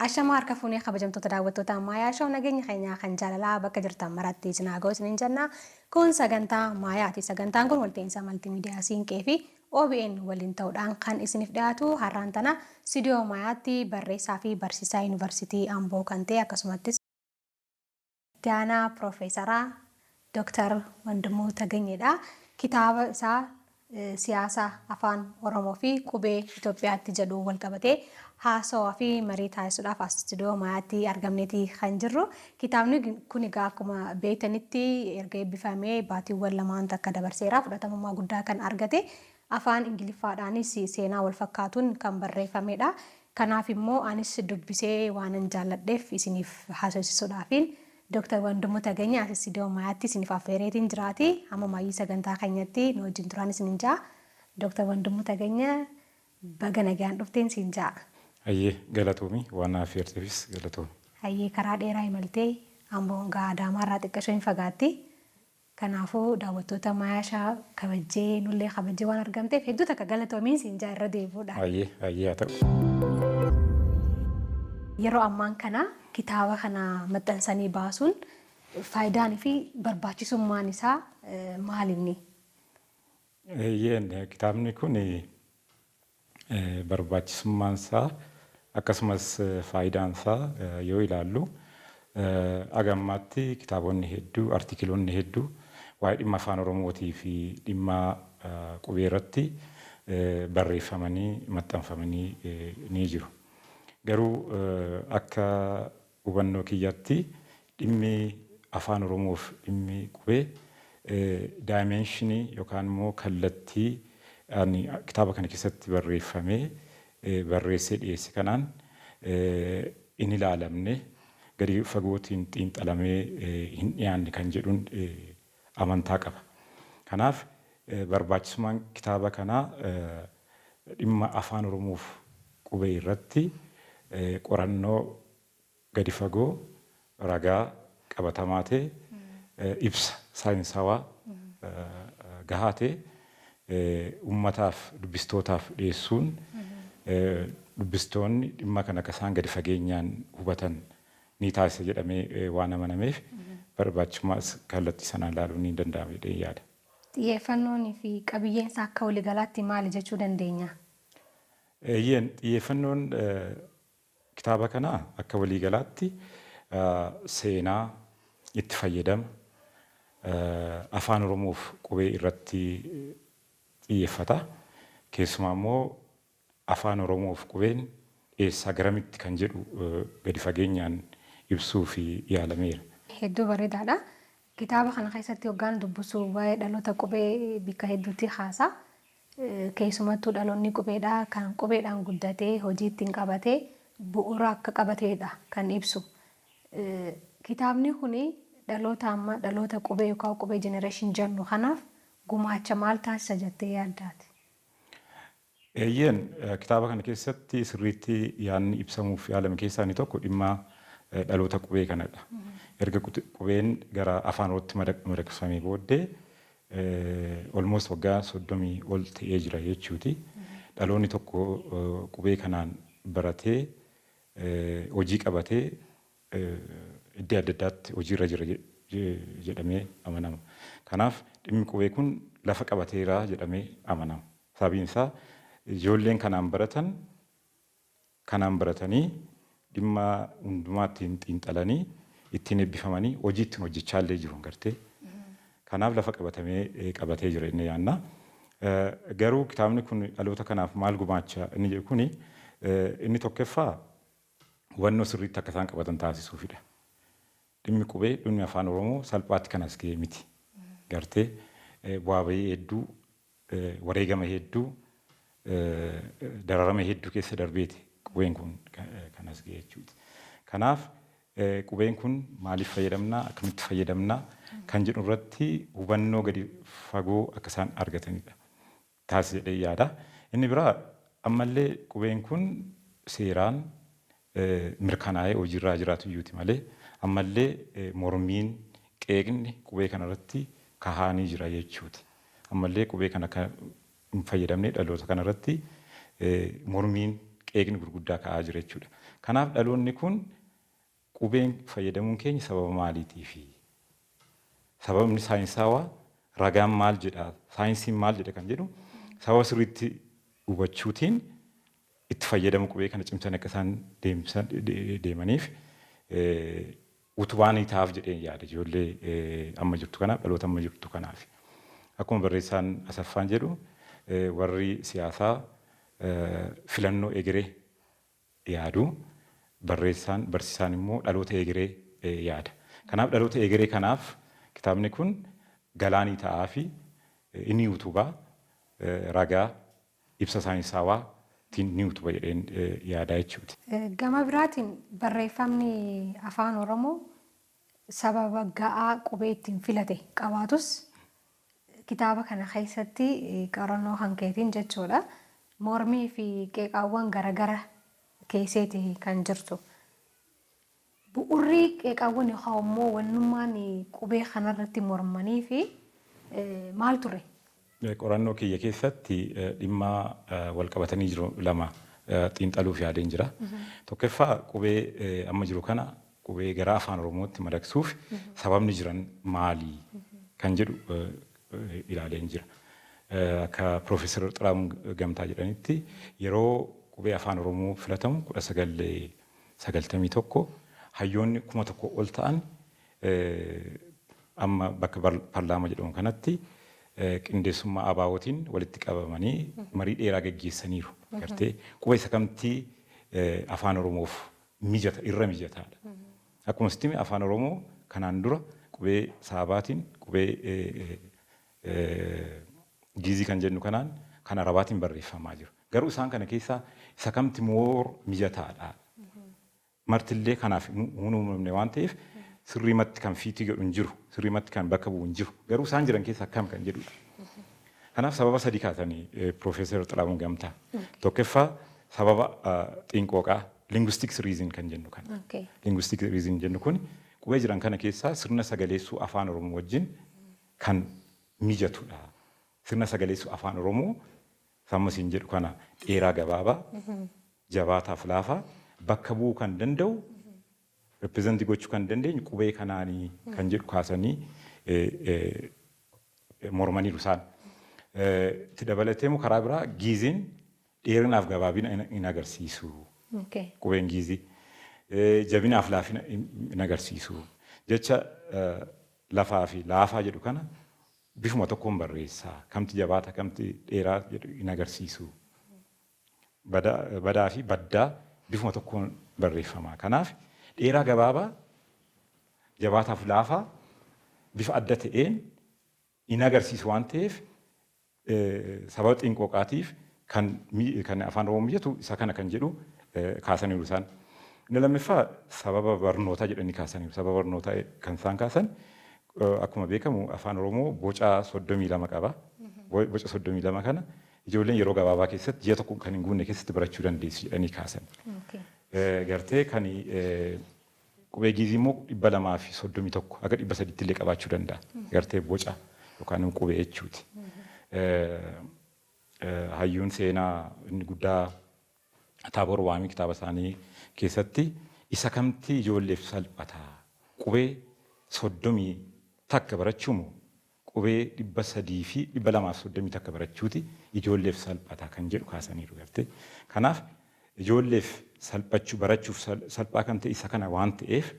Ashama harka fuunee kabajamtoota daawwattoota Maayaa Shoo nageenya keenyaa kan jaalalaa bakka jirtan maratti isin haa ga'u isiniin jenna. Kun sagantaa Maayaati. Sagantaan kun walta'iinsa maltiimiidiyaa Siinqee fi OBN waliin ta'uudhaan kan isiniif dhiyaatu har'aan tana Stuudiyoo Maayaatti barreessaa fi barsiisaa Yuunivarsiitii Amboo kan ta'e akkasumattis itti aanaa Piroofeesaraa Dooktar Wandimuu Taganyeedha. Kitaaba isaa siyaasa afaan Oromoo fi qubee Itoophiyaatti jedhu wal qabatee haasawaa fi marii taasisuudhaaf as Stuudiyoo Maayaatti argamneeti kan jirru. Kitaabni kun egaa akkuma beektanitti erga eebbifamee baatiiwwan lamaan takka dabarseera, fudhatamummaa guddaa kan argate afaan Ingiliffaadhaanis seenaa wal fakkaatuun kan barreeffamedha. Kanaaf immoo anis dubbisee waanan jaalladheef isiniif haasofsiisuudhaafiin Dooktar Wandimuu Taganyaa as Stuudiyoo Maayaatti isiniif affeereetiin jiraati. Amma maayyii sagantaa keenyatti nu wajjin turaan isiniin jaa. Dooktar Wandimuu Taganyaa baga nagaan dhufteen siin jaa. Hayyee galatoomii waan affeerteefis galatoomi. Hayyee karaa dheeraa imaltee Amboon gaa Adaamaarraa xiqqashoo hin fagaatti. Kanaafuu daawwattoota Maayaa kabajjee nullee kabajjee waan argamteef hedduu takka galatoomiin siin jaa irra deebi'uudha. Hayyee haa ta'u. Yeroo ammaan kana kitaaba kana maxxansanii baasuun faayidaan fi barbaachisummaan isaa maalinni? Kitaabni kun barbaachisummaan isaa akkasumas faayidaan isaa yoo ilaallu agammaatti kitaabonni hedduu artikiloonni hedduu waa'ee dhimma afaan Oromootii fi dhimma qubee irratti barreeffamanii maxxanfamanii ni jiru. Garuu akka hubannoo kiyyaatti dhimmi afaan Oromoof dhimmi qubee daayimenshinii yookaan immoo kallattii kitaaba kana keessatti barreeffamee barreessee dhiyeesse kanaan hin ilaalamne gadi fagootiin xiinxalamee hin dhiyaanne kan jedhuun amantaa qaba. Kanaaf barbaachisummaan kitaaba kanaa dhimma afaan Oromoof qubee irratti qorannoo gadi fagoo ragaa qabatamaa ta'e ibsa saayinsawaa gahaa ta'e uummataaf dubbistootaaf dhiyeessuun dubbistoonni dhimma kana akka isaan gadi fageenyaan hubatan ni taasisa jedhamee waan amanameef barbaachisummaa kallattii sanaan ilaaluun ni danda'ama jedhee yaada. Xiyyeeffannoon fi qabiyyeen isaa akka waliigalaatti maali jechuu dandeenya? Xiyyeeffannoon kitaaba kanaa akka waliigalaatti seenaa itti fayyadama afaan Oromoof qubee irratti xiyyeeffata. Keessumaa immoo afaan Oromoof qubeen eessaa garamitti kan jedhu gadi fageenyaan ibsuu fi yaalameera. Hedduu bareedaadha. Kitaaba kana keessatti hoggaan dubbisu waa'ee dhaloota qubee bakka hedduutti haasa. Keessumattuu dhaloonni qubeedhaa kan qubeedhaan guddatee hojii ittiin qabatee bu'uura akka qabateedha kan ibsu. Kitaabni kun dhaloota ammaa dhaloota qubee yookaan qubee jenereeshin jennu kanaaf gumaacha maal taasisa jettee yaaddaati? Kitaaba kana keessatti sirriitti yaadni ibsamuuf yaalame keessaa inni tokko dhimma dhaloota qubee kanadha. Erga qubeen gara afaan Oromootti madaqfamee booddee almost waggaa 30 ol ta'ee jira jechuuti. Dhaloonni tokko qubee kanaan baratee hojii qabatee iddoo adda addaatti hojiirra jira jedhamee amanama. Kanaaf dhimmi qubee kun lafa qabateera jedhamee amanama. Sababiin isaa ijoolleen kanaan baratanii dhimma hundumaatti xiinxalanii ittiin eebbifamanii hojii ittiin hojjechaa illee jiru gartee. Kanaaf lafa qabatee jira inni yaanna. Garuu kitaabni kun dhaloota kanaaf maal gumaacha inni jedhu kuni inni tokkoffaa hubannoo sirriitti akka isaan qabatan taasisuufidha. Dhimmi qubee dhimmi afaan Oromoo salphaatti kan as ga'e miti. Gartee bu'aa bahii hedduu wareegama hedduu dararama hedduu keessa darbeeti qubeen kun kan as ga'e jechuudha. Kanaaf qubeen kun maaliif fayyadamnaa akkamitti fayyadamnaa kan jedhu irratti hubannoo gadi fagoo akka isaan argatanidha. Taasisa jedhee yaada. Inni biraa ammallee qubeen kun seeraan mirkanaa'ee hojiirra jiraatu iyyuuti malee ammallee mormiin qeeqni qubee kanarratti kahaanii jira jechuuti. Ammallee qubee kana kan hin fayyadamne dhaloota kanarratti mormiin qeeqni gurguddaa ka'aa jira jechuudha. Kanaaf dhaloonni kun qubeen fayyadamuun keenya sababa maaliitiifi? Sababni saayinsaawaa ragaan maal jedha? Saayinsiin maal jedha kan jedhu sababa sirriitti hubachuutiin itti fayyadamu qubee kana cimsan akka isaan deemaniif utubaan ta'aaf jedhee yaada ijoollee amma jirtu kanaaf dhaloota amma jirtu kanaaf. Akkuma barreessaan Asaffaan jedhu warri siyaasaa filannoo egeree yaadu barsiisaan immoo dhaloota egeree yaada. Kanaaf dhaloota egeree kanaaf kitaabni kun galaanii ta'aa fi inni utubaa ragaa ibsa saayinsaawaa ni utuba jedheen yaadaa jechuuti. Gama biraatiin barreeffamni afaan Oromoo sababa ga'aa qubee ittiin filate qabaatus kitaaba kana keessatti qorannoo hankeetiin jechuudha. Mormii fi qeeqaawwan garagara keesseeti kan jirtu. Bu'uurri qeeqaawwan yookaan immoo wannummaan qubee kanarratti mormanii fi maal ture? Qorannoo kiyya keessatti dhimma wal qabatanii jiru lama xiinxaluuf yaadeen jira. Tokkoffaa qubee amma jiru kana qubee gara afaan Oromootti madaqsuuf sababni jiran maali kan jedhu ilaaleen jira. Akka Piroofeesar Xilaahuun Gamtaa jedhanitti yeroo qubee afaan Oromoo filatamu 1991 hayyoonni 1000 ol ta'an amma bakka paarlaamaa jedhamu kanatti qindeessummaa abaawootiin walitti qabamanii marii dheeraa gaggeessaniiru. Gartee qubee isa kamtii afaan Oromoof irra mijataadha. Akkuma sitti afaan Oromoo kanaan dura qubee saabaatiin qubee giizii kan jennu kanaan kan arabaatiin barreeffamaa jiru. Garuu isaan kana keessaa isa kamti moor mijataadha. Martillee kanaaf uumamne waan ta'eef sirriimatti kan fiitii godhu hin jiru, sirriimatti kan bakka bu'u hin jiru. Garuu isaan jiran keessaa akkam kan jedhudha. Kanaaf sababa sadii kaasanii Piroofeesar Xilaahuun Gamtaa. Tokkoffaa sababa xiinqooqaa linguistics reason kan jennu kana. Linguistics reason jennu kun qubee jiran kana keessaa sirna sagaleessuu afaan Oromoo wajjin kan mijatudha. Sirna sagaleessuu afaan Oromoo sammasiin jedhu kana dheeraa gabaabaa jabaataaf laafaa bakka bu'uu kan danda'u reprezentii gochuu kan dandeenyu qubee kanaanii kan jedhu kaasanii mormaniiru isaan. Itti dabalatee immoo karaa biraa giiziin dheerinaaf gabaabina hin agarsiisu. Qubeen giizii jabinaaf laafina hin agarsiisu. Jecha lafaa fi laafaa jedhu kana bifuma tokkoon barreessaa. Kamti jabaata kamti dheeraa jedhu hin agarsiisu. Badaa fi baddaa bifuma tokkoon barreeffama. Kanaaf dheeraa gabaabaa jabaataaf laafaa bifa adda ta'een hin agarsiisu waan ta'eef sababa xiinqooqaatiif kan afaan Oromoo mijatu isa kana kan jedhu kaasaniiru isaan. Inni lammaffaa sababa barnootaa jedhanii kaasaniiru. Sababa barnootaa kan isaan kaasan akkuma beekamu afaan Oromoo boca 32 qaba. Boca 32 kana ijoolleen yeroo gabaabaa keessatti ji'a tokko kan hin guunne keessatti barachuu dandeessu jedhanii kaasan. Gartee kan qubee giizii immoo 231 akka 300 illee qabaachuu danda'a. Gartee boca yookaan qubee jechuuti. Hayyuun seenaa inni guddaa Taaboor Waamii kitaaba isaanii keessatti isa kamti ijoolleef salphata qubee 30 takka barachuumu qubee 300 fi 230 takka barachuuti ijoolleef salphata kan jedhu kaasaniiru gartee. Kanaaf ijoolleef salphachuu barachuuf salphaa kan ta'e isa kana waan ta'eef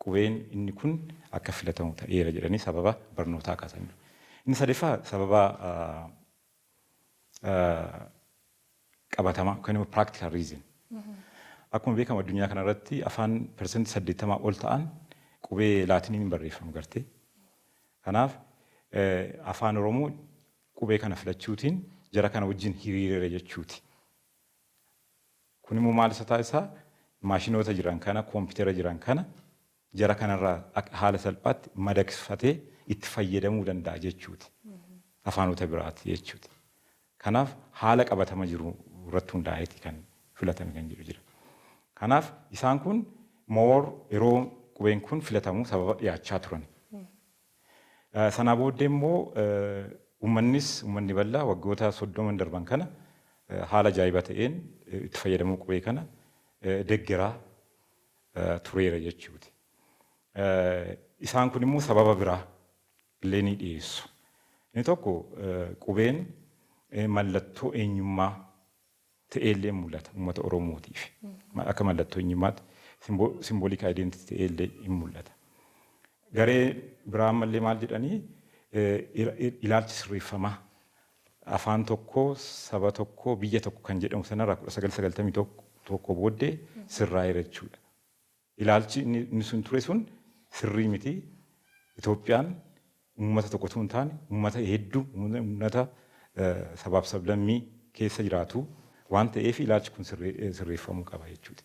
qubeen inni kun akka filatamu ta'eera jedhanii sababa barnootaa kaasaniiru. Inni sadaffaa sababa qabatamaa yookaan immoo practical reason. Akkuma beekamu addunyaa kanarratti afaan persentii 80 ol ta'an qubee laatiniin barreeffamu gartee. Kanaaf afaan Oromoo qubee kana filachuutiin jara kana wajjin hiriirera jechuuti. Kun immoo maal isa taasisaa maashinoota jiran kana koompitara jiran kana jara kanarraa haala salphaatti madaqsifatee itti fayyadamuu danda'a jechuuti. Afaanota biraati jechuuti. Kanaaf haala qabatama jiru irratti hundaa'eeti kan filatame kan jedhu jira. Kanaaf isaan kun moor yeroo qubeen kun filatamu sababa dhiyaachaa turan. Sanaa booddee immoo uummanni bal'aa waggoota 30 darban kana haala ajaa'ibaa ta'een itti fayyadamuu qubee kana deeggaraa tureera jechuuti. Isaan kun immoo sababa biraa illee ni dhiyeessu. Inni tokko qubeen mallattoo eenyummaa ta'ellee mul'ata uummata Oromootiif. Akka mallattoo eenyummaatti simboolika identity ta'ellee in mul'ata. Garee biraa ammallee maal jedhanii ilaalchi sirreeffamaa afaan tokkoo saba tokkoo biyya tokko kan jedhamu sanarraa 1991 booddee sirraa'eera jechuudha. Ilaalchi inni sun ture sun sirrii miti. Itoophiyaan uummata tokko osoo hin taane uummata hedduu uummata sabaaf sablammii keessa jiraatu waan ta'eef ilaalchi kun sirreeffamuu qaba jechuudha.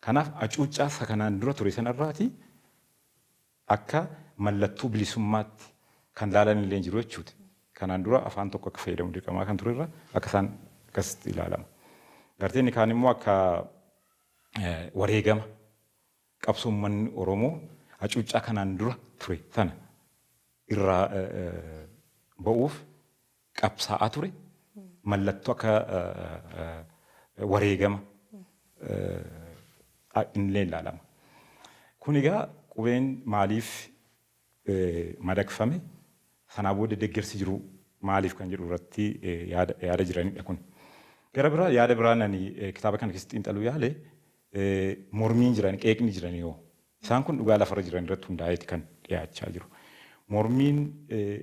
Kanaaf hacuuccaa isa kanaan dura ture sanarraati akka mallattoo bilisummaatti kan ilaalan illee jiru jechuudha. Kanaan dura afaan tokko akka fayyadamu dirqamaa kan turerra akka isaan akkasitti ilaalama. Garteen kaan immoo akka wareegama qabsoo uummanni Oromoo hacuuccaa kanaan dura ture sana irraa ba'uuf qabsaa'aa ture mallattoo akka wareegama illee ilaalama. Kun egaa qubeen maaliif madaqfame sanaa booda deeggarsi jiru maaliif kan jedhu irratti yaada jiranidha kun. Gara biraa yaada biraan ani kitaaba kana keessatti xiinxaluu yaale mormiin jiran qeeqni jiran yoo isaan kun dhugaa lafarra jiran irratti hundaa'eeti kan dhiyaachaa jiru. Mormiin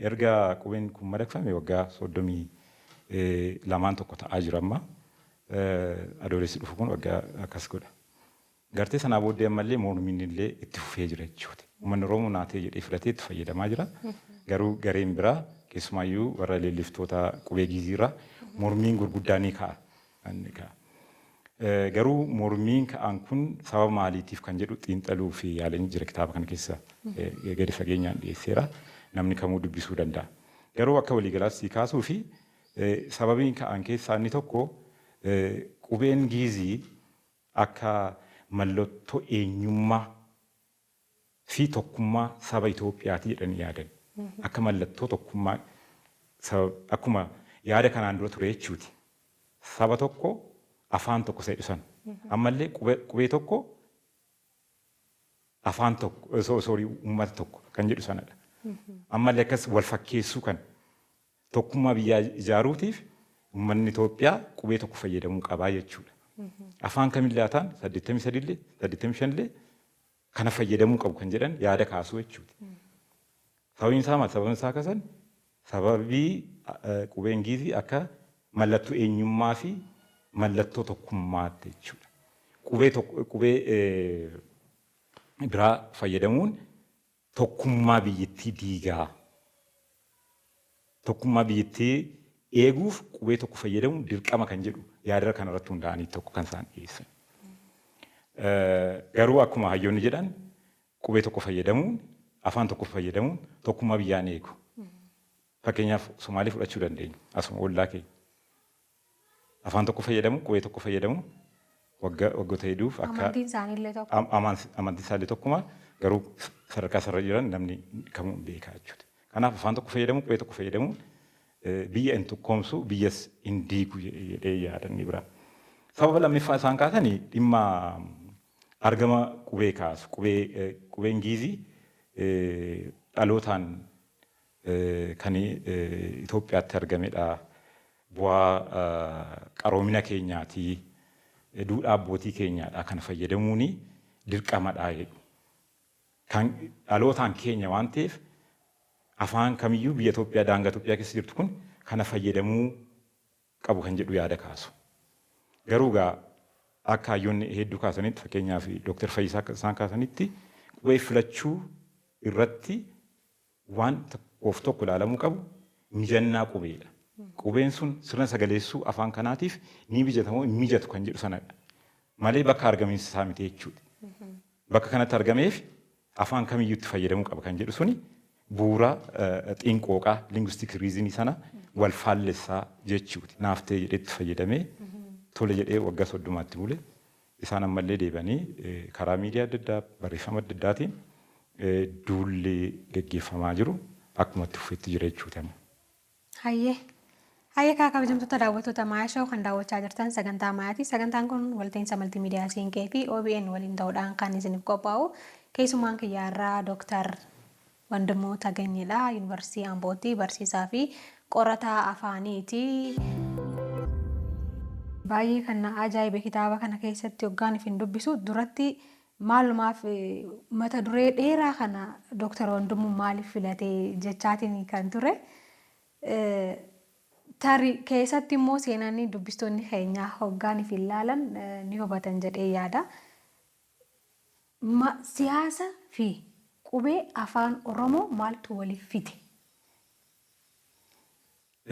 erga qubeen kun madaqfame waggaa 32 tokko ta'aa jira amma adoolessi dhufu kun waggaa akkas godha. Gartee sanaa booddee ammallee mormiin illee itti fufee jira jechuudha. Uummanni Oromoo naatee jedhee filatee itti fayyadamaa jira. Garuu gareen biraa keessumaayyuu warra leelliftoota qubee giiziirraa mormiin gurguddaa ni ka'a. Garuu mormiin ka'an kun sababa maaliitiif kan jedhu xiinxaluu fi yaalanii jira kitaaba kana keessa gadi fageenyaan dhiyeesseera. Namni kamuu dubbisuu danda'a. Garuu akka waliigalaatti kaasuu fi sababiin ka'an keessaa inni tokko qubeen giizii akka mallattoo eenyummaa fi tokkummaa saba Itoophiyaati jedhanii yaadan. Akka mallattoo tokkummaa akkuma yaada kanaan dura ture jechuuti. Saba tokko afaan tokko isa jedhu. Ammallee qubee tokko afaan tokko uummata tokko kan jedhu sanadha. Ammallee akkas wal fakkeessuu kan tokkummaa biyyaa ijaaruutiif uummanni Itoophiyaa qubee tokko fayyadamuu qabaa jechuudha. Afaan kamillee haa ta'an 83 illee 85 illee kana fayyadamuu qabu kan jedhan yaada kaasuu jechuudha. Sababiin isaa maal? Sababiin isaa kasan sababii qubeen giizii akka mallattoo eenyummaa fi mallattoo tokkummaatti jechuudha. Qubee biraa fayyadamuun tokkummaa biyyattii diigaa. Tokkummaa biyyattii eeguuf qubee tokko fayyadamuun dirqama kan jedhu yaada kanarratti hundaa'anii tokko kan isaan dhiyeessan. Garuu akkuma hayyoonni jedhan qubee tokko fayyadamuun afaan tokko fayyadamuun tokkummaa biyyaan eegu. Fakkeenyaaf Somaalii fudhachuu dandeenya asuma ollaa keenya. Afaan tokko fayyadamu qubee tokko fayyadamu waggoota hedduuf akka amantiin isaanii tokkuma garuu sadarkaa sarara jiran namni kamuu beekaa jechuudha. Kanaaf afaan tokko fayyadamu qubee tokko fayyadamuun biyya hin tokkoomsu biyyas hin diigu jedhee yaadanni biraa. Sababa lammiffaa isaan kaasanii dhimma argama qubee kaasu. Qubeen giizii dhalootaan kan Itoophiyaatti argamedha. Bu'aa qaroomina keenyaatii duudhaa abbootii keenyaadha kana fayyadamuun dirqamadha jedhu. Kan dhalootaan keenya waan ta'eef afaan kamiyyuu biyya Itoophiyaa daangaa Itoophiyaa keessa jirtu kun kana fayyadamuu qabu kan jedhu yaada kaasu. Garuu gaa akka hayyoonni hedduu kaasanitti fakkeenyaaf Dooktar Fayyisaa isaan kaasanitti qubee filachuu irratti waan of tokko ilaalamuu qabu mijannaa qubeedha. Qubeen sun sirna sagaleessuu afaan kanaatiif ni mijatamoo hin mijatu kan jedhu sanadha. Malee bakka argamiinsa isaa miti jechuudha. Bakka kanatti argameef afaan kamiyyuu itti fayyadamuu qaba kan jedhu suni bu'uura xiinqooqaa linguistic reasonii sana wal faallessaa jechuuti. Naaf ta'e jedhee itti fayyadamee tole jedhee waggaa 30tti bule isaan ammallee deebanii karaa miidiyaa adda addaa barreeffama adda addaatiin duulli geggeeffamaa jiru akkuma itti fufeetti jira jechuuti. Hayyee Hayyakaa kabajamtoota daawwattoota Maayaa Shoo kan daawwachaa jirtan sagantaa Maayaati. Sagantaan kun walta'iinsa maltiimiidiyaa Siinqee fi OBN waliin ta'uudhaan kan isiniif qophaa'u. Keessumaan kiyyaarraa Dooktar Wandimmoo Taganyidha. Yuunivarsiitii Ambootti barsiisaa fi qorataa afaaniiti. Baay'ee kan ajaa'ibe kitaaba kana keessatti hoggaan ifin dubbisu duratti maalumaaf mata duree dheeraa kana Dooktar Wandimmoo maaliif filatee jechaatiin kan ture. Tarii keessatti immoo seenaan dubbistoonni keenyaa hoggaan ifin ilaalan ni hubatan jedhee yaada. Siyaasa fi qubee afaan Oromoo maaltu waliif fide?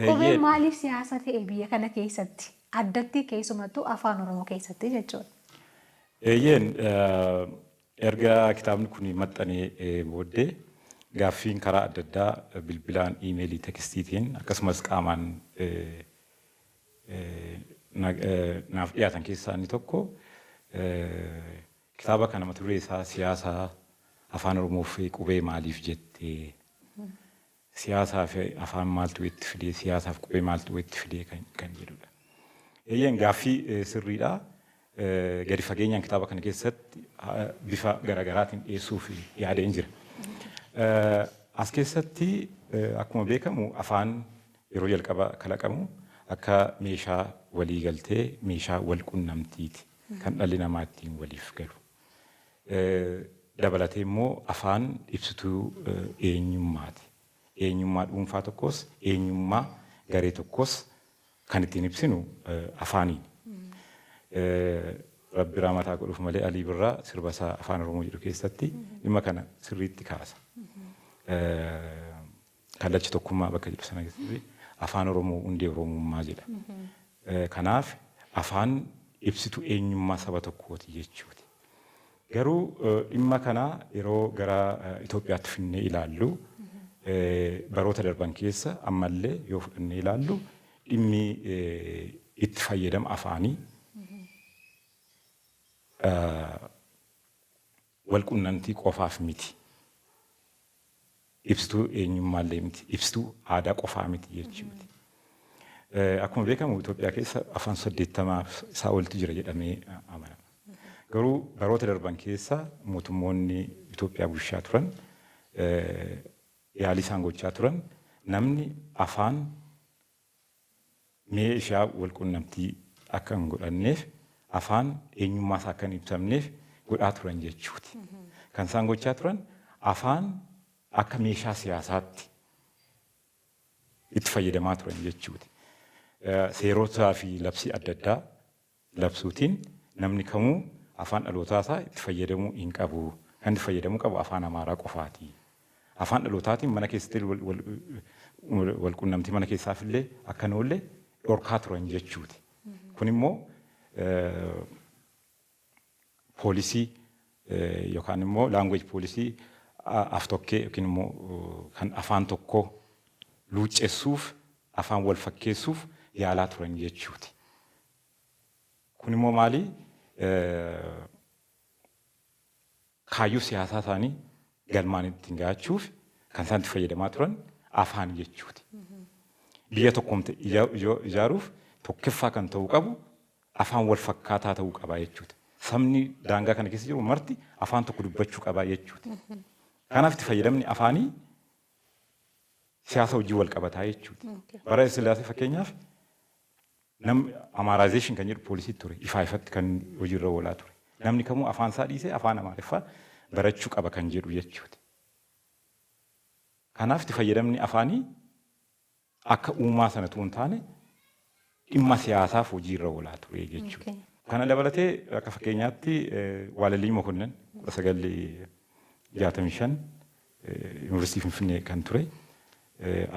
Qubeen maaliif siyaasa ta'e biyya kana keessatti? Addatti keessumattuu afaan Oromoo keessatti jechuudha. Erga kitaabni kun maxxanee booddee gaaffiin karaa adda addaa bilbilaan, iimeelii, tekstiitiin akkasumas qaamaan naaf dhiyaatan keessaa inni tokko kitaaba kana mata duree isaa siyaasa afaan Oromoo fi qubee maaliif jettee, siyaasaa fi afaan maaltu itti fidee, siyaasaa fi qubee maaltu itti fidee kan jedhudha. Gaaffii sirriidha. Gadi fageenyaan kitaaba kana keessatti bifa garaagaraatiin dhiyeessuuf yaadeen jira. As keessatti akkuma beekamu afaan yeroo jalqaba kalaqamu akka meeshaa walii galtee, meeshaa wal qunnamtiiti kan dhalli namaa ittiin waliif galu. Dabalatee immoo afaan ibsituu eenyummaati. Eenyummaa dhuunfaa tokkos, eenyummaa garee tokkos kan ittiin ibsinu afaaniin. Rabbi Raamataa godhuuf malee Alii Birraa sirba isaa afaan Oromoo jedhu keessatti dhimma kana sirriitti kaasa. Kallachi tokkummaa bakka jedhu sana keessatti afaan Oromoo hundee Oromummaa jedha. Kanaaf afaan ibsituu eenyummaa saba tokkooti jechuuti. Garuu dhimma kana yeroo gara Itoophiyaatti finnee ilaallu baroota darban keessa ammallee yoo fudhannee ilaallu dhimmi itti fayyadama afaanii wal qunnamtii qofaaf miti. Ibsituu eenyummaallee miti. Ibsituu aadaa qofaa miti jechuudha. Akkuma beekamu Itoophiyaa keessa afaan 80 isaa olti jira jedhamee amanama. Garuu baroota darban keessa mootummoonni Itoophiyaa bulchaa turan yaalii isaan gochaa turan namni afaan meeshaa wal qunnamtii akka hin godhanneef afaan eenyummaa isaa akka hin ibsamneef godhaa turan jechuuti. Kan isaan gochaa turan afaan akka meeshaa siyaasaatti itti fayyadamaa turan jechuuti. Seerotaa fi labsii adda addaa labsuutiin namni kamuu afaan dhalootaa isaa itti fayyadamuu hin qabu. Kan itti fayyadamuu qabu afaan Amaaraa qofaati. Afaan dhalootaatiin mana keessatti wal qunnamtii mana keessaaf illee akka hin oolle dhorkaa turan jechuuti. Kun immoo poolisii yookaan immoo laanguweej poolisii aftokkee yookiin immoo kan afaan tokko luuccessuuf afaan wal fakkeessuuf yaalaa turan jechuuti. Kun immoo maali? Kaayyoo siyaasaa isaanii galmaan ittiin gahachuuf kan isaan itti fayyadamaa turan afaan jechuuti. Biyya tokkomte ijaaruuf tokkoffaa kan ta'uu qabu afaan wal fakkaataa ta'uu qaba jechuudha. Sabni daangaa kana keessa jiru marti afaan tokko dubbachuu qaba jechuudha. Kanaaf itti fayyadamni afaanii siyaasa hojii wal qabataa jechuudha. Bara Sillaasee fakkeenyaaf namni Amaaraayizeeshin kan jedhu poolisii ture. Ifaa ifatti kan hojiirra oolaa ture. Namni kamuu afaan isaa dhiisee afaan Amaariffaa barachuu qaba kan jedhu jechuudha. Kanaaf itti fayyadamni afaanii akka uumaa sanatu hin taane dhimma siyaasaaf hojiirra oolaa ture jechuudha. Kana dabalatee akka fakkeenyaatti Waalalii Mokonnon 1965 Yuunivarsiitii Finfinnee kan ture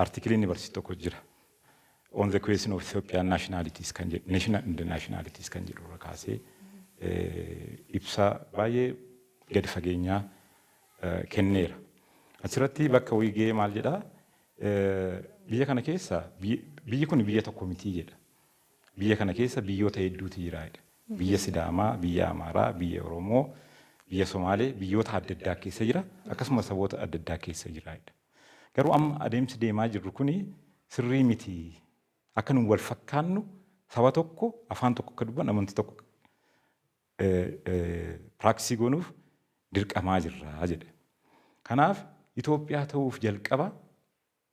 artikiliin barsiisu tokko jira. On the question of Ethiopian nationalities kan jedhu, nationalities kan jedhu irra kaasee ibsa baay'ee gadi fageenyaa kenneera. Asirratti bakka wiigee maal jedhaa? Biyya kana keessa biyyi kun biyya tokko miti jedha. Biyya kana keessa biyyoota hedduutu jira jedha. Biyya Sidaamaa, biyya Amaaraa, biyya Oromoo, biyya Somaalee, biyyoota adda addaa keessa jira. Akkasumas saboota adda addaa keessa jira jedha. Garuu amma adeemsi deemaa jirru kuni sirrii miti akka nu wal fakkaannu saba tokko afaan tokko akka dubbannu amantii tokko piraaksisii goonuuf dirqamaa jirra jedhe. Kanaaf Itoophiyaa ta'uuf jalqaba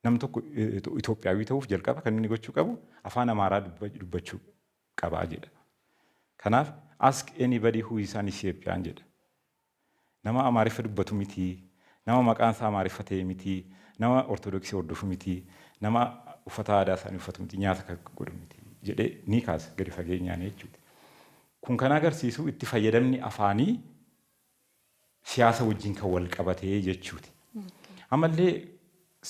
namni tokko Itoophiyaawii ta'uuf jalqaba kan inni gochuu qabu afaan Amaaraa dubbachuu qabaa jedha. Kanaaf ask anybody who is an Ethiopian jedha. Nama Amaariffa dubbatu miti, nama maqaan isaa Amaariffa ta'e miti, nama Ortodoksii hordofu miti, nama uffata aadaa isaanii uffatu miti, nyaata kan godhu miti jedhee ni kaasa gadi fageenyaan jechuudha. Kun kan agarsiisu itti fayyadamni afaanii siyaasa wajjin kan wal qabatee jechuuti. Ammallee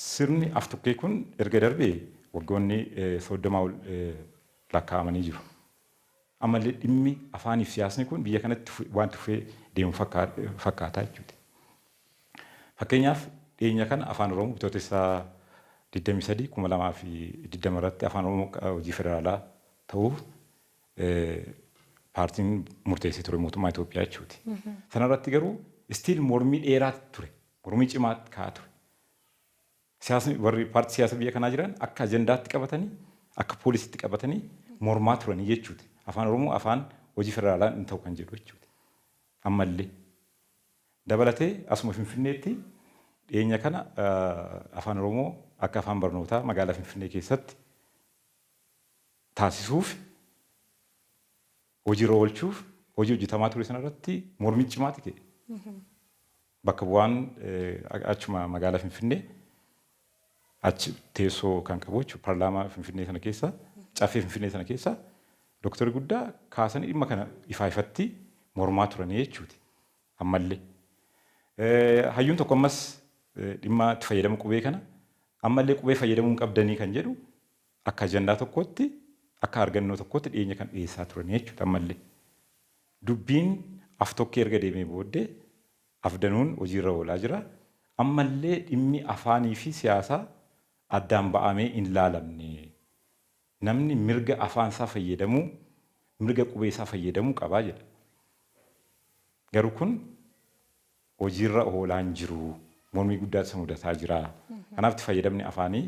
sirni aftukkee kun erga darbee waggoonni 30 lakkaa'amanii jiru. Ammallee dhimmi afaanii fi siyaasni kun biyya kanatti waan dhufee deemu fakkaata jechuudha. Fakkeenyaaf dhiyeenya kana afaan Oromoo bitootessa 23 2020 irratti afaan Oromoo hojii federaalaa ta'uuf paartiin murteessee ture mootummaa Itoophiyaa jechuuti. Sana irratti garuu istiil mormii dheeraa ture. Mormii cimaa ka'aa ture. Siyaasni warri paartii siyaasa biyya kanaa jiran akka ajandaatti qabatanii akka poolisiitti qabatanii mormaa turanii jechuuti. Afaan Oromoo afaan hojii federaalaa hin ta'u kan jedhu jechuuti. Ammallee dabalatee asuma Finfinneetti dhiyeenya kana afaan Oromoo akka afaan barnootaa magaalaa Finfinnee keessatti taasisuuf hojiirra oolchuuf hojii hojjetamaa ture sanarratti mormii cimaati ka'e. Bakka bu'aan achuma magaalaa Finfinnee achi teessoo kan qabu jechuudha. Paarlaamaa Finfinnee sana keessa caffee Finfinnee sana keessa dooktarri guddaa kaasanii dhimma kana ifaa ifatti mormaa turanii jechuuti. Ammallee hayyuun tokko ammas dhimma itti fayyadamu qubee kana ammallee qubee fayyadamuu hin qabdanii kan jedhu akka ajandaa tokkotti akka argannoo tokkotti dhiyeenya kan dhiyeessaa turanii jechuudha. Ammallee dubbiin aftokkee erga deemee booddee afdanuun hojiirra oolaa jira. Ammallee dhimmi afaanii fi siyaasaa addaan ba'amee hin laalamne. Namni mirga afaan isaa fayyadamuu, mirga qubee isaa fayyadamuu qabaa jedha. Garuu kun hojiirra oolaa hin jiru. Mormii guddaa isa mudataa jira. Kanaaf itti fayyadamni afaanii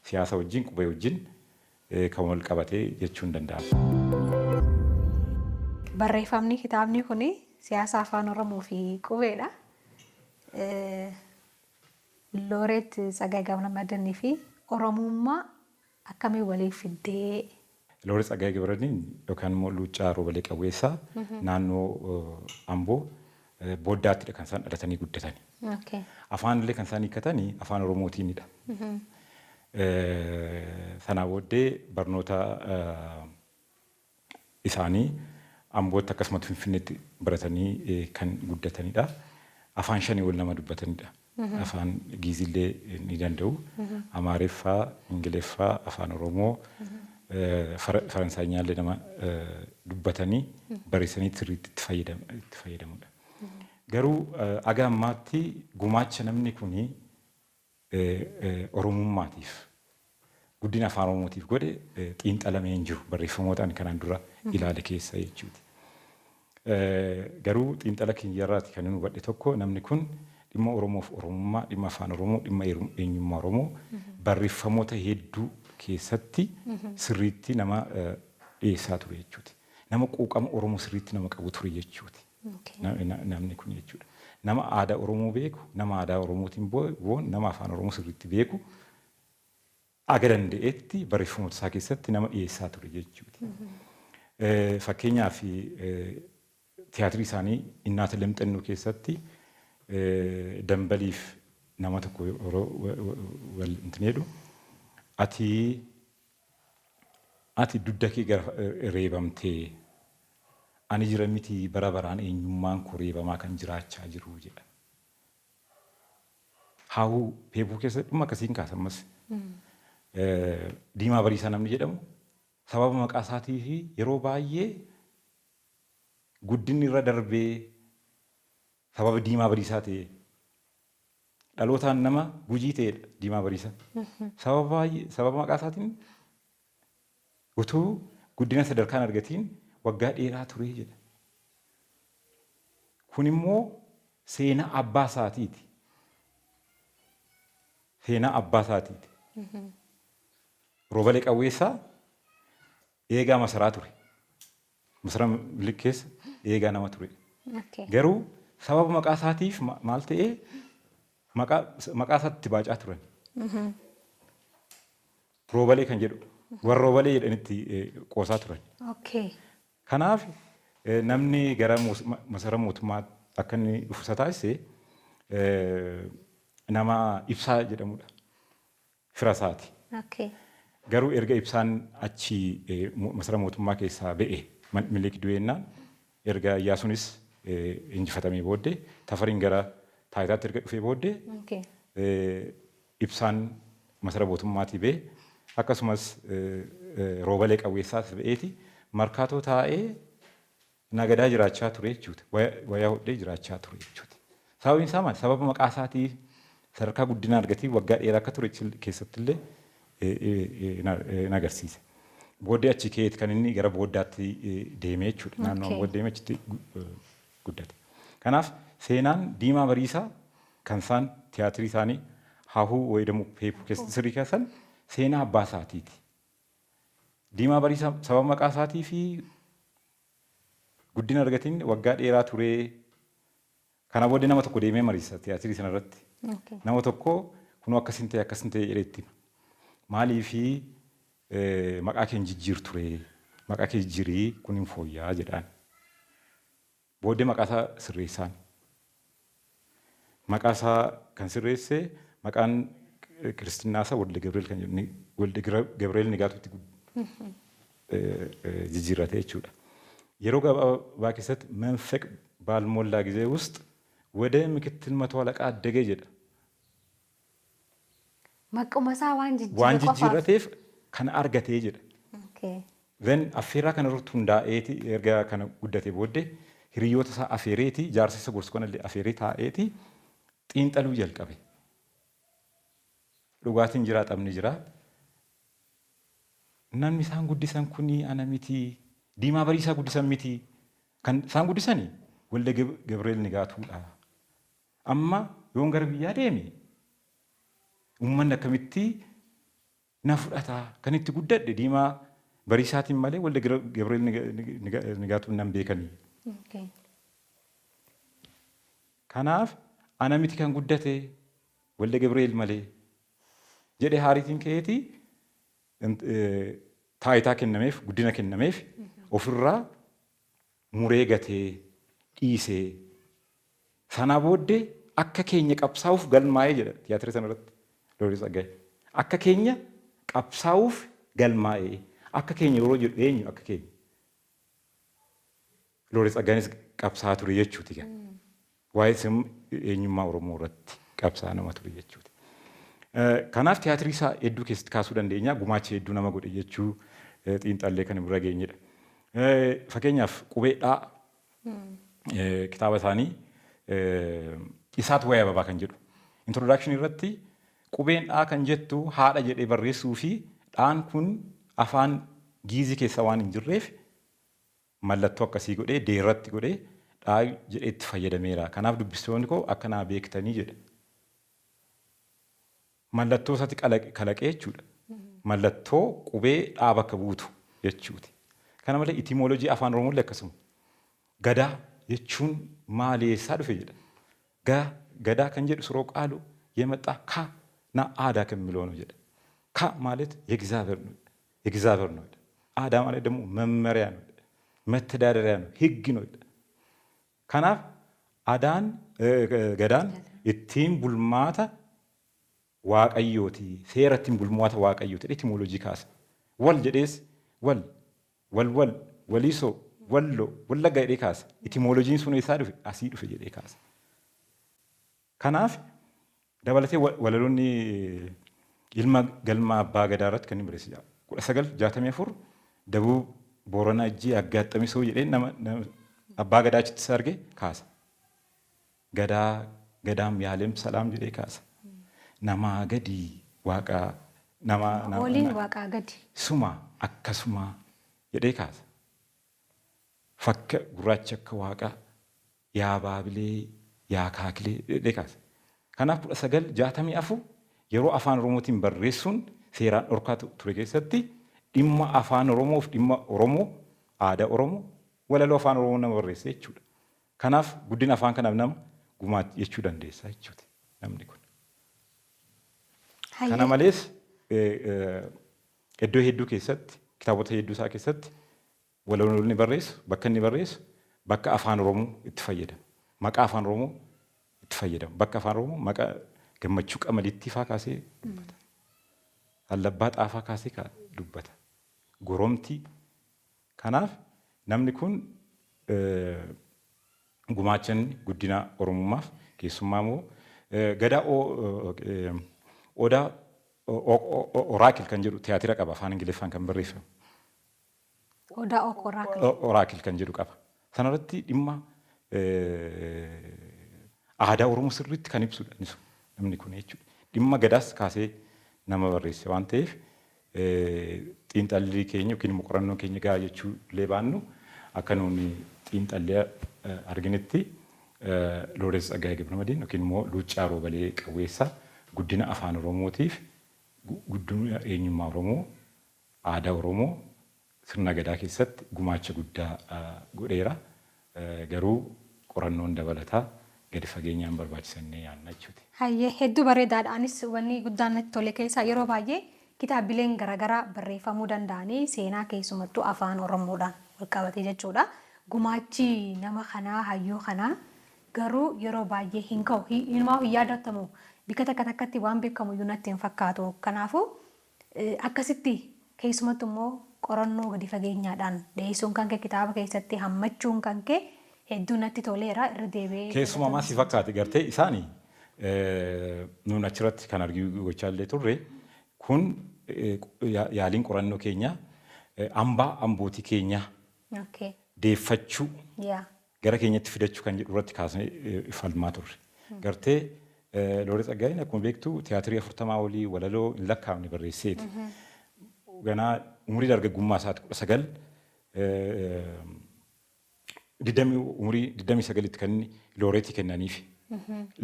siyaasa wajjin qubee wajjin kan wal qabatee jechuun danda'ama. Barreeffamni kitaabni kun siyaasa afaan Oromoo fi qubeedha. Looreet Tsaggaayee Gabramadiinii fi Oromummaa akkamiin waliif fiddee? Looreet Tsaggaayee Gabramadiin yookaan immoo Luuccaa Roobalee Qawweessaa naannoo Amboo Booddaatti kan isaan dhalatanii guddatanii. Afaan illee kan isaan hiikkatanii afaan Oromootiinidha. Sanaa booddee barnoota isaanii Ambootti akkasumas Finfinneetti baratanii kan guddatanidha. Afaan shanii ol nama dubbatanidha. Afaan Giizillee ni danda'u. Amaariffaa, Ingiliffaa, afaan Oromoo, Faransaayillee nama dubbatanii barreessanii sirriitti itti fayyadamudha. Garuu aga ammaatti gumaacha namni kuni Oromummaatiif guddina afaan Oromootiif godhe xiinxalamee hin jiru barreeffamootaan kanaan dura ilaale keessa jechuuti. Garuu xiinxala kiyyarraati kan inni hubadhe tokko namni kun dhimma Oromoof Oromummaa, dhimma afaan Oromoo, dhimma eenyummaa Oromoo barreeffamoota hedduu keessatti sirriitti nama dhiyeessaa ture jechuuti. Nama quuqama Oromoo sirriitti nama qabu ture jechuuti. Namni kun jechuudha. Nama aadaa Oromoo beeku, nama aadaa Oromootiin boon, nama afaan Oromoo sirriitti beeku aga danda'etti barreeffamoota isaa keessatti nama dhiyeessaa ture jechuuti. Fakkeenyaaf tiyaatirri isaanii Innaata Lamxannoo keessatti dambaliif nama tokko wal jedhu ati dudda kee gara reebamtee ani jira miti bara baraan eenyummaan koo reebamaa kan jiraachaa jiru jedha. Haawuu peepuu keessa dhimma akkasiin kaasammas Diimaa Bariisaa namni jedhamu sababa maqaa isaatii fi yeroo baay'ee guddinni irra darbee sababa Diimaa Bariisaa ta'e dhalootaan nama gujii ta'edha Diimaa Bariisaa. Sababa maqaa isaatiin utuu guddina sadarkaan argatiin waggaa dheeraa ture jedha. Kun immoo seenaa abbaa isaatiiti. Seenaa abbaa isaatiiti. Roobalee Qawweessaa eegaa masaraa ture. Masaraa Minilik keessa eegaa nama ture. Okay. Garuu sababa maqaa isaatiif maal ta'ee maqaa isaatti baacaa turan. Roobalee kan jedhu warra roobalee jedhanitti qoosaa turan. Okay. Kanaaf namni gara masaraa mootummaa akka inni dhufu isa taasise nama Ibsaa jedhamudha. Fira isaati. Okay. Garuu erga Ibsaan achi masaraa mootummaa keessaa ba'e Minilik du'eennaan erga Iyyaasuunis injifatamee booddee Tafariin gara taayitaatti erga dhufee booddee Okay. Ibsaan masaraa mootummaatii ba'e akkasumas Roobalee Qawweessaas ba'eeti markaatoo taa'ee nagadaa jiraachaa ture jechuudha. Wayaa hodhee jiraachaa ture jechuudha. Sababiin isaa maali? Sababa maqaa isaatii sadarkaa guddina argatee waggaa dheeraa akka ture keessattillee nagarsiisa. Booddee achi keeti kan inni gara booddaatti deemee jechuudha. Naannoo booddee achitti guddate. Kanaaf seenaan Diimaa Bariisaa kan isaan tiyaatirii isaanii Haahuu wayidamuu Heepuu keessatti sirrii keessan seenaa abbaa isaatiiti. Diimaa Bariisaa sababa maqaa isaatii fi guddina argatiin waggaa dheeraa turee kana booddee nama tokko deemee mariisa tiyaatirii sana irratti. Nama tokko kunoo akkasin ta'e jedheetti maaliifi maqaa kee jijjiir ture maqaa kee jijjiirii kun hin fooyya'aa jedhaan. Booddee maqaa isaa sirreessaan. Maqaa isaa kan sirreesse maqaan kiristinnaa isaa Walde Gabreel Nigaatuutti jijjiirrate jechuudha. Yeroo gabaabaa keessatti መንፈቅ ባልሞላ ጊዜ ውስጥ ወደ ምክትል መቶ አለቃ አደገ jedha. Maquma isaa waan jijjiirrateef kana argatee jedha. Then affeerraa kana irratti hundaa'eeti erga kana guddate booddee hiriyoota isaa afeereeti jaarsa isa gorsu kanallee afeeree taa'eeti xiinxaluu jalqabe. Dhugaatiin jira xabni jira. Namni isaan guddisan kuni ana miti. Diimaa Bariisaa guddisan miti. Kan isaan guddisanii Walde Gabreel Nigaatuudha. Amma yoon gara biyyaa deeme uummanni akkamitti na fudhata kan itti guddadhe Diimaa Bariisaatiin malee Walde Gabreel Nigaatuun nan beekanii. Kanaaf ana miti kan guddate Walde Gabreel malee jedhee haariitiin ka'eeti taayitaa kennameef guddina kennameef ofirraa muree gatee dhiisee sanaa booddee akka keenya qabsaa'uuf galmaa'ee jedha tiyaatira sana irratti Looreet Tsaggaayee. Akka keenya qabsaa'uuf galmaa'ee akka keenya yeroo jedhu eenyu akka keenya. Looreet Tsaggaayeenis qabsaa'aa ture jechuuti. Waa'ee eenyummaa Oromoo irratti qabsaa'aa nama ture jechuuti. Kanaaf tiyaatirii isaa hedduu keessatti kaasuu dandeenya. Gumaacha hedduu nama godhe jechuu xiinxallee kan bira geenyedha. Fakkeenyaaf qubeedhaa kitaaba isaanii isaatu waa'ee ababaa kan jedhu. Introdakshinii irratti qubeedhaa kan jettu haadha jedhee barreessuu fi dhaan kun afaan giizii keessa waan hin jirreef mallattoo akkasii godhee deerratti godhee dhaa jedhee itti fayyadameera. Kanaaf dubbistoonni koo akkanaa beektanii jedha. Mallattoo isaatti kalaqee jechuudha. Mallattoo qubee dhaa bakka buutu jechuuti. Kana malee itimoloojii afaan Oromoolee akkasuma. Gadaa jechuun maali eessaa dhufe jedha. Gadaa kan jedhu ስሮ ቃሉ የመጣ ካ ና አዳ ከሚለው ነው jedha. ካ ማለት የእግዚአብሔር ነው። አዳ ማለት ደግሞ መመሪያ ነው፣ መተዳደሪያ ነው፣ ህግ ነው። ከናፍ አዳን ገዳን ittiin bulmaata waaqayyooti seera ittiin bulmaata waaqayyooti etimoloojii kaasa. Wal jedhees waliisoo walloo wallagga jedhee kaasa. Etimoloojiin sun eessaa dhufe asii dhufe jedhee kaasa. Kanaaf dabalatee walaloonni ilma galma abbaa gadaa irratti kan inni barreesse 1964 Dabuu Booranaa Ijjii Aggaxxamisoo jedhee nama abbaa gadaa achitti arge kaasa. Gadaam yaalem salaam jedhee kaasa. Namaa gadi waaqaa waliin waaqaa gadi suma akkasuma jedhee kaasa. Fakka gurraacha akka waaqaa yaa baabilee yaa kaakilee jedhee kaasa. Kanaaf 1964 yeroo afaan Oromootiin barreessuun seeraan dhorkaa ture keessatti dhimma afaan Oromoof dhimma Oromoo aadaa Oromoo walaloo afaan Oromoo nama barreessa jechuudha. Kanaaf guddina afaan kanaaf nama gumaacha jechuu dandeessa jechuudha namni kun. Kana malees iddoo hedduu keessatti kitaabota hedduu isaa keessatti walaloo inni barreessu bakka afaan Oromoo itti fayyadama. Maqaa afaan Oromoo itti fayyadama. Bakka afaan Oromoo maqaa gammachuu qamaliitti faa kaasee dubbata. Allabbaa xaafaa kaasee dubbata. Goromtii. Kanaaf namni kun gumaacha guddina Oromummaaf keessumaa immoo Gadaa Odaa Oraakil kan jedhu tiyaatira qaba afaan Ingiliffaan kan barreeffame. Odaa Oraakil kan jedhu qaba. Sanarratti dhimma aadaa Oromoo sirriitti kan ibsudha namni kun jechuudha. Dhimma Gadaas kaasee nama barreesse waan ta'eef xiinxallii keenya yookiin immoo qorannoo keenya gahaa jechuu illee baannu akka nuuni xiinxallee arginetti Looreet Tsaggaayee Gabramadiin yookiin immoo Luuccaa Roobalee Qawweessaa guddina afaan Oromootiif guddina eenyummaa Oromoo aadaa Oromoo sirna Gadaa keessatti gumaacha guddaa godheera. Garuu qorannoon dabalataa gadi fageenyaan barbaachisannee yaadna jechuudha. Hayyee hedduu bareedaadhaanis wanni guddaan natti tole keessaa yeroo baay'ee kitaabileen garaagaraa barreeffamuu danda'anii seenaa keessumattuu afaan Oromoodhaan wal qabatee jechuudha. Gumaachi nama kanaa hayyuu kanaa garuu yeroo baay'ee hin ka'u hin yaadatamu bika takka takkatti waan beekamu iyyuu natti hin fakkaatu. Kanaafuu akkasitti keessumattuu immoo qorannoo gadi fageenyaadhaan dhiyeessuun kan kee kitaaba keessatti hammachuun kan kee hedduu natti toleera irra deebi'ee. Keessumaa maal si fakkaate gartee isaanii nuun achirratti kan arginu gochaa illee turre kun yaaliin qorannoo keenya hambaa ambootii keenya deeffachuu gara keenyatti fidachuu kan jedhu irratti kaasnee falmaa turre. Gartee Looreet Tsaggaayeen akkuma beektu tiyaatirii 40 olii walaloo hin lakkaa'amne barreesseeti. Ganaa umurii dargaggummaa isaati 29tti kan inni looreetii kennaniif.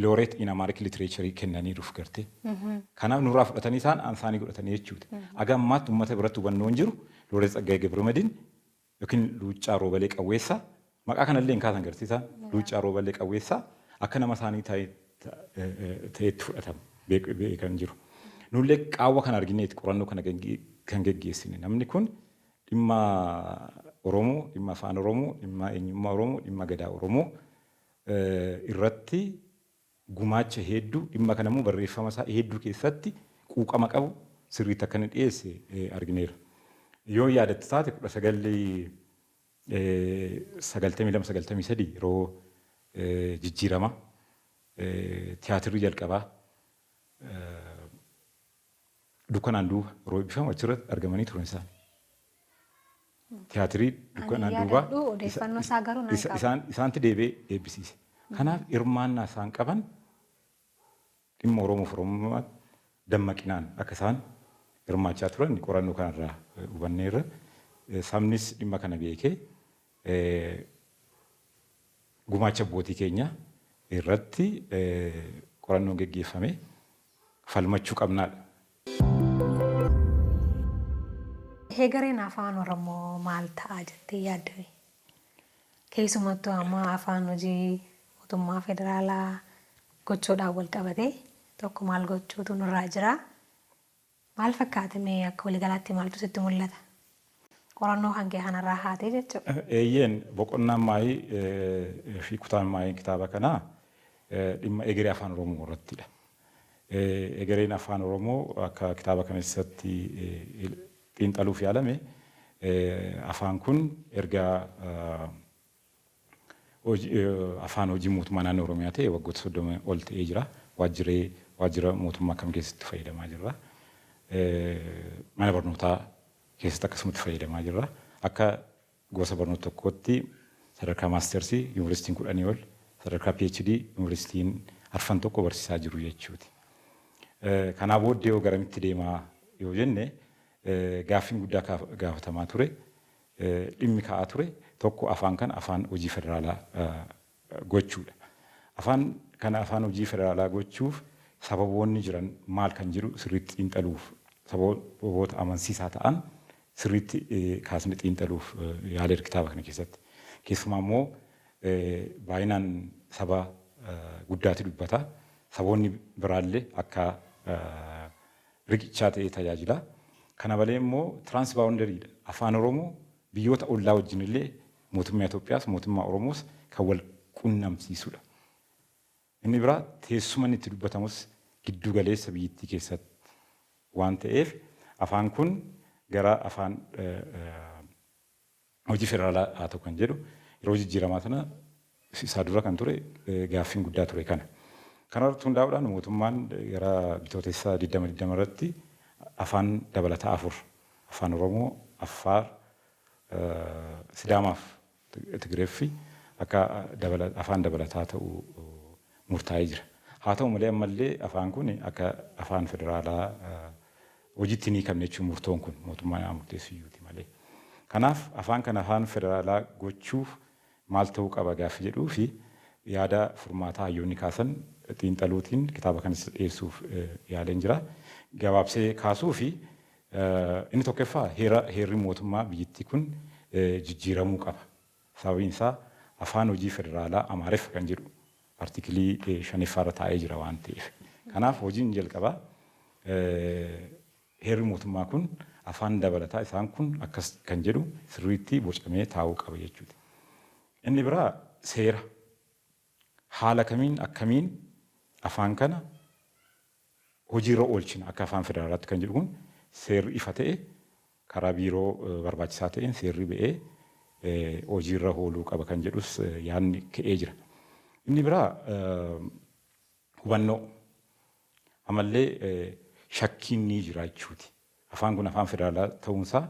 Looreet in Amharic Literature kennaniiruuf gartee. Kanaaf nurraa fudhatanii isaanii godhatanii jechuudha. Aga ammaatti uummata biratti hubannoo hin jiru Looreet Tsaggaayee Gabramadiin yookiin Luuccaa Roobalee Qawweessaa maqaa kanallee hin kaasan gartee isaan Luuccaa Roobalee Qawweessaa akka nama isaanii ta'etti fudhatamu beekan jiru. Nullee qaawwa kan argineeti qorannoo kana kan geggeessine. Namni kun dhimma Oromoo, dhimma afaan Oromoo, dhimma eenyummaa Oromoo, dhimma Gadaa Oromoo irratti gumaacha hedduu dhimma kanammoo barreeffama isaa hedduu keessatti quuqama qabu sirriitti akka inni dhiyeesse argineera. Yoo yaadatte taate 1992-93 yeroo jijjiirama tiyaatirri jalqabaa dukkanaan duuba yeroo eebbifamu achirratti argamanii turan isaan. Tiyaatirii dukkanaan duuba isaanti deebi'ee eebbisiise. Kanaaf hirmaannaa isaan qaban dhimma Oromoof Oromummaa dammaqinaan akka isaan hirmaachaa turan qorannoo kanarraa hubanneerra. Sabnis dhimma kana beekee gumaacha abbootii keenya irratti qorannoon geggeeffame falmachuu qabnaadha. Egereen afaan Oromoo maal ta'a jettee yaadde? Keessumattuu amma afaan hojii mootummaa federaalaa gochuudhaan wal qabatee tokko maal gochuutu nurraa jira. Maal fakkaata mee akka waliigalaatti maaltu sitti mul'ata? Qorannoo hangee kanarraa haatee jechuudha. Eeyyeen boqonnaan maayii fi kutaan maayii kitaaba kanaa dhimma egeree afaan Oromoo irrattidha. Egereen afaan Oromoo akka kitaaba kana keessatti xiinxaluuf yaalame afaan kun erga afaan hojii mootummaa naannoo Oromiyaa ta'e waggoota 30 ol ta'ee jira. Waajjira mootummaa kam keessatti fayyadamaa jirra. Mana barnootaa keessatti akkasumatti fayyadamaa jirra. Akka gosa barnoota tokkootti sadarkaa maastersii yuunivarsiitiin 10 ol sadarkaa PhD yuunivarsiitiin 4 barsiisaa jiru jechuuti. Kanaa booddee yoo garamitti deemaa yoo jenne gaaffiin guddaa gaafatamaa ture dhimmi ka'aa ture tokko afaan kan afaan hojii federaalaa gochuudha. Afaan kana afaan hojii federaalaa gochuuf sababoonni jiran maal kan jiru sirriitti xiinxaluuf sababoota amansiisaa ta'an sirriitti kaasne xiinxaluuf yaaleera kitaaba kana keessatti. Keessumaa immoo baay'inaan saba guddaatti dubbata. Saboonni biraallee akka riqichaa ta'ee tajaajila. Kana malee immoo tiraansbaawundariidha. Afaan Oromoo biyyoota ollaa wajjin illee mootummaa Itoophiyaas mootummaa Oromoos kan wal qunnamsiisudha. Inni biraa teessuma inni itti dubbatamus giddu galeessa biyyattii keessatti waan ta'eef afaan kun gara afaan hojii federaalaa haa ta'u kan jedhu yeroo jijjiiramaa sana isaa dura kan ture gaaffiin guddaa ture kana. Kanarratti hundaa'uudhaan mootummaan gara bitootessa 2020 irratti afaan dabalataa 4 afaan Oromoo, Affaar, Sidaamaaf Tigreeffi akka afaan dabalataa ta'u murtaa'ee jira. Haa ta'u malee ammallee afaan kun akka afaan federaalaa hojiitti ni qabne jechuun murtoon kun mootummaan murteessiyyuuti malee. Kanaaf afaan kana afaan federaalaa gochuuf maal ta'uu qaba gaaffii jedhuu fi yaada furmaataa hayyoonni kaasan xiinxaluutiin kitaaba kanas dhiyeessuuf yaaleen jira. Gabaabsee kaasuu fi inni tokkoffaa heerri mootummaa biyyattii kun jijjiiramuu qaba. Sababiin isaa afaan hojii federaalaa Amaariffa kan jedhu artiikilii 5 taa'ee jira waan ta'eef. Kanaaf hojiin jalqabaa heerri mootummaa kun afaan dabalataa isaan kun akkas kan jedhu sirriitti bocamee taa'uu qaba jechuudha. Inni biraa seera haala akkamiin afaan kana hojiirra oolchina akka afaan federaalaatti kan jedhu kun seerri ifa ta'e karaa biiroo barbaachisaa ta'een seerri ba'ee hojiirra ooluu qaba kan jedhus yaadni ka'ee jira. Inni biraa hubannoo amallee shakkiin ni jira jechuuti. Afaan kun afaan federaalaa ta'uunsaa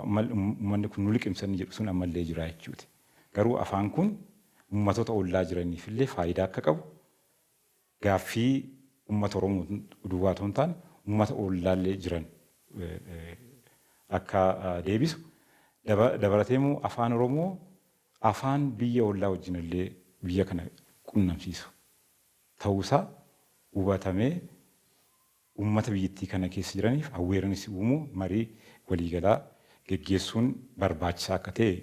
uummanni kun nu liqimsan jedhu sun ammallee jira jechuuti. Garuu afaan kun uummatoota ollaa jiraniif illee faayidaa akka qabu gaaffii uummata Oromoo duwwaa otoo hin taane uummata ollaallee jiran akka deebisu dabalatee immoo afaan Oromoo afaan biyya ollaa wajjin illee biyya kana qunnamsiisu ta'uusaa hubatamee uummata biyyattii kana keessa jiraniif awweeranis uumuu marii waliigalaa geggeessuun barbaachisaa akka ta'e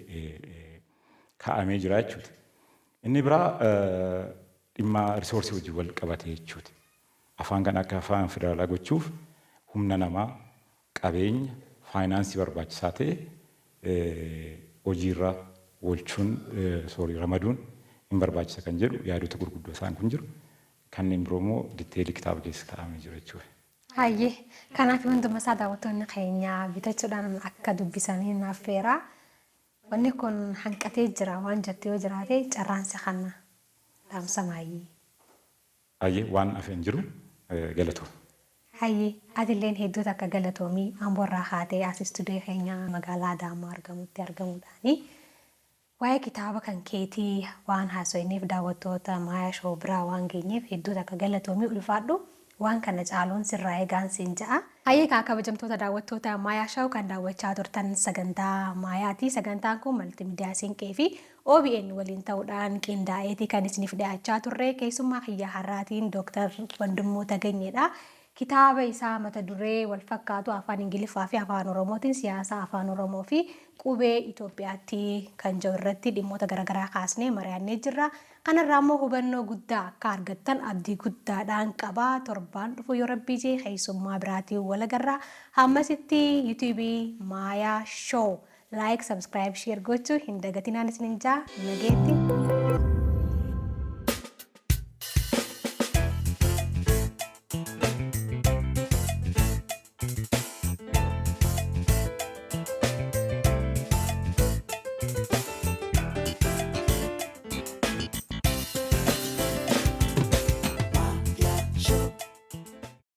kaa'amee jira jechuudha. Inni biraa dhimma risoorsii wajjin wal qabate jechuudha. Afaan kana akka afaan federaalaa gochuuf humna namaa, qabeenya, faayinaansii barbaachisaa ta'e hojiirra oolchuun ramaduun hin barbaachisa kan jedhu yaadota gurguddoo isaan kun jiru. Kanneen biroo immoo diteelii kitaaba keessa kaa'amee jira jechuudha. Hayyee kanaaf hunduma isaa daawwattoonni keenyaa bitachuudhaan akka dubbisanii naaf feera. Wanni kun hanqatee jira waan jettee yoo jiraate carraansa kana dhaamsa maayii. Hayyee waan hafeen jiru galatoo. Hayyee atilleen hedduutu akka galatoomii Amboorraa haatee as istuudiyoo keenyaa magaalaa Adaamaa argamutti argamuudhaani. Waa'ee kitaaba kan keetii waan haasofneef daawwattoota Maayaa Shoo biraa waan geenyeef hedduutu akka galatoomii ulfaadhu. Waan kana caaluun sirraa eegaan siin ja'a. Hayyee kabajamtoota daawwattoota Maayaa Shoo kan daawwachaa turtan sagantaa Maayaati. Sagantaan kun maltiimiidiyaa Siinqee fi OBN waliin ta'uudhaan qindaa'eeti kan isiniif dhiyaachaa turre. Keessummaa kiyya har'aatiin Dr. Wandimmoo Taganyeedha. Kitaaba isaa mata duree wal fakkaatu afaan Ingiliffaa fi afaan Oromootiin siyaasa afaan Oromoo fi qubee Itoophiyaatti kan jiru irratti dhimmoota garaagaraa kaasnee mari'annee jirra. Kanarraa immoo hubannoo guddaa akka argattan abdii guddaadhaan qaba. Torbaan dhufu yoo rabbii jee keessummaa biraatiin wal agarra. Hammasitti yuutuubii Maayaa Shoo like, subscribe, share gochuu hin dagatinaan isinin jaa nageetti.